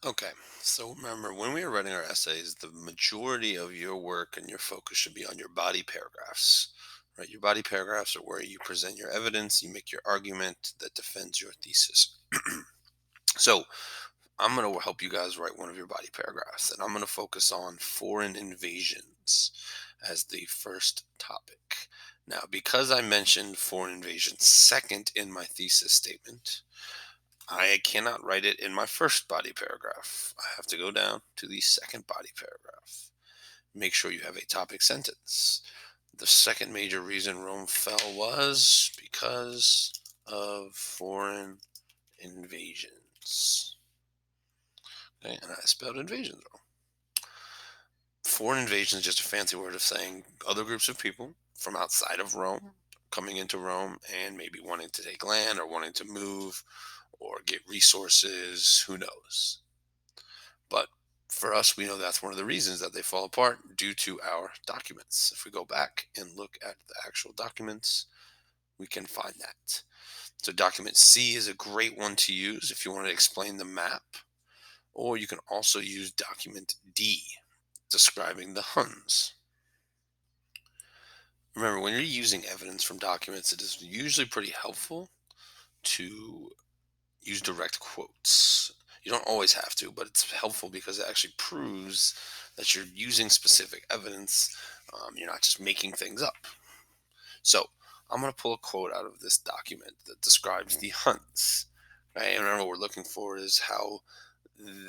Okay, so remember, when we are writing our essays, the majority of your work and your focus should be on your body paragraphs, right? Your body paragraphs are where you present your evidence, you make your argument that defends your thesis. So, I'm going to help you guys write one of your body paragraphs, and I'm going to focus on foreign invasions as the first topic. Now, because I mentioned foreign invasion second in my thesis statement, I cannot write it in my first body paragraph. I have to go down to the second body paragraph. Make sure you have a topic sentence. The second major reason Rome fell was because of foreign invasions. Okay, and I spelled invasions wrong. Foreign invasion is just a fancy word of saying other groups of people from outside of Rome coming into Rome and maybe wanting to take land or wanting to move or get resources, who knows. But for us, we know that's one of the reasons that they fall apart due to our documents. If we go back and look at the actual documents, we can find that. So document C is a great one to use if you want to explain the map, or you can also use document D, describing the Huns. Remember, when you're using evidence from documents, it is usually pretty helpful to use direct quotes. You don't always have to, but it's helpful because it actually proves that you're using specific evidence. You're not just making things up. So I'm going to pull a quote out of this document that describes the Huns. Right? And remember, what we're looking for is how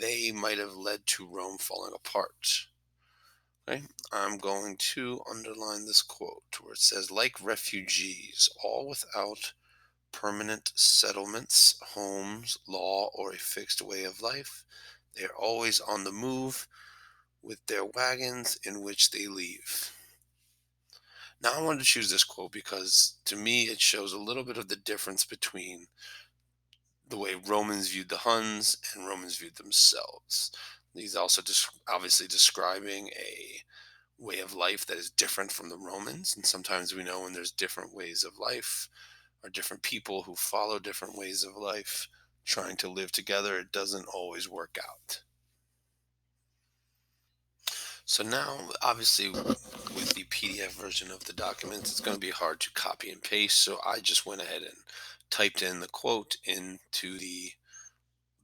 they might have led to Rome falling apart. Okay? I'm going to underline this quote where it says, like refugees, all without permanent settlements, homes, law, or a fixed way of life. They are always on the move with their wagons in which they leave. Now, I wanted to choose this quote because to me it shows a little bit of the difference between the way Romans viewed the Huns and Romans viewed themselves. He's also obviously describing a way of life that is different from the Romans. And sometimes we know when there's different ways of life, or different people who follow different ways of life trying to live together, it doesn't always work out. So now, obviously, with the PDF version of the documents, it's going to be hard to copy and paste. So I just went ahead and typed in the quote into the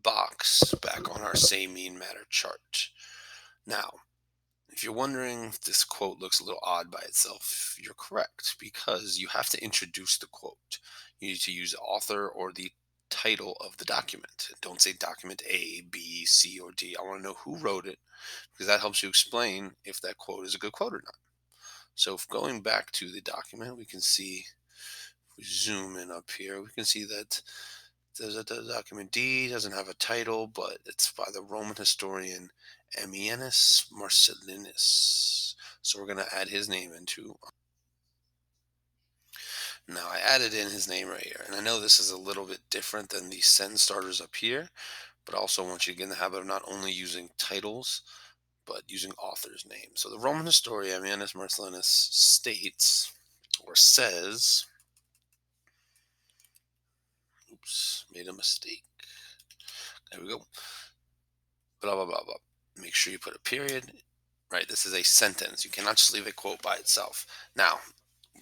box back on our same mean matter chart. Now, if you're wondering if this quote looks a little odd by itself, you're correct because you have to introduce the quote. You need to use the author or the title of the document. Don't say document A, B, C, or D. I want to know who wrote it because that helps you explain if that quote is a good quote or not. So if going back to the document, we can see, if we zoom in up here, we can see that the document D doesn't have a title, but it's by the Roman historian Ammianus Marcellinus. So we're going to add his name into. Now I added in his name right here, and I know this is a little bit different than the sentence starters up here, but I also want you to get in the habit of not only using titles, but using author's names. So the Roman historian Ammianus Marcellinus states, or says, oops, made a mistake. There we go. Blah, blah, blah, blah. Make sure you put a period. Right, this is a sentence. You cannot just leave a quote by itself. Now,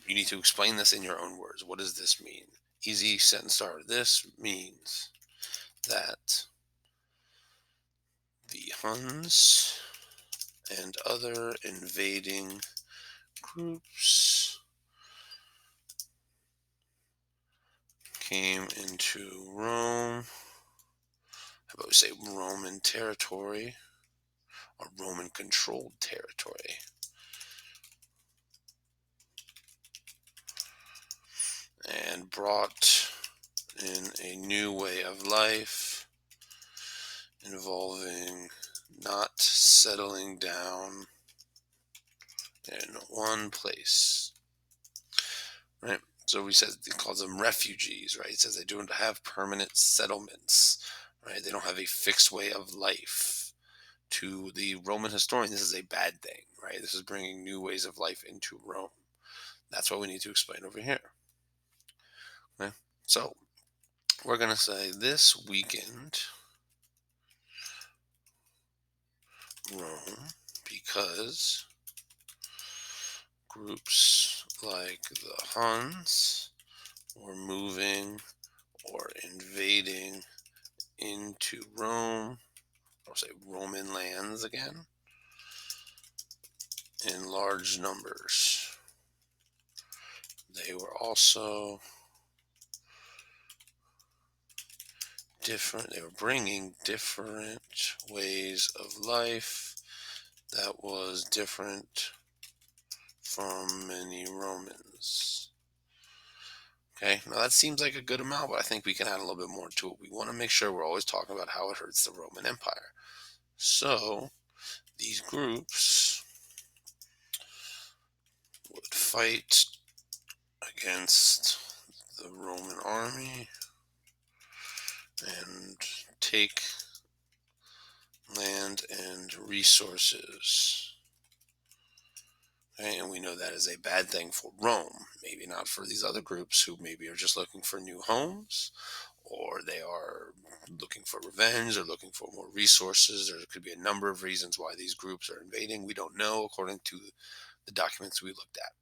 you need to explain this in your own words. What does this mean? Easy sentence starter. This means that the Huns and other invading groups came into Rome. How about we say Roman territory or Roman controlled territory? And brought in a new way of life involving not settling down in one place, right? So we said he calls them refugees, right? He says they don't have permanent settlements, right? They don't have a fixed way of life. To the Roman historian, this is a bad thing, right? This is bringing new ways of life into Rome. That's what we need to explain over here. Okay? So we're going to say this weakened Rome because groups like the Huns were moving or invading into Rome, or say Roman lands again, in large numbers. They were also different, they were bringing different ways of life that was different from many Romans. Okay, now that seems like a good amount, but I think we can add a little bit more to it. We want to make sure we're always talking about how it hurts the Roman Empire. So these groups would fight against the Roman army and take land and resources. Okay, and we know that is a bad thing for Rome. Maybe not for these other groups who maybe are just looking for new homes, or they are looking for revenge, or looking for more resources. There could be a number of reasons why these groups are invading. We don't know according to the documents we looked at.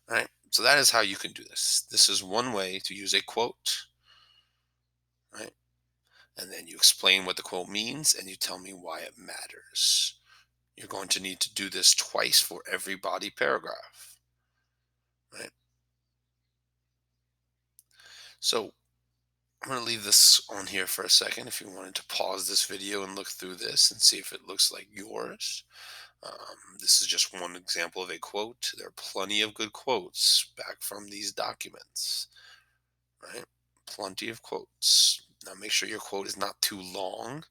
All right. So that is how you can do this. This is one way to use a quote, right? And then you explain what the quote means and you tell me why it matters. You're going to need to do this twice for every body paragraph, right? So I'm going to leave this on here for a second if you wanted to pause this video and look through this and see if it looks like yours. This is just one example of a quote. There are plenty of good quotes back from these documents, right? Plenty of quotes. Now make sure your quote is not too long.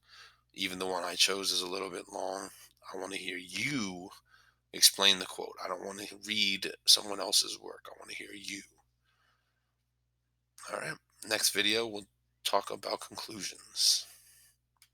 Even the one I chose is a little bit long. I want to hear you explain the quote. I don't want to read someone else's work. I want to hear you. All right. Next video, we'll talk about conclusions.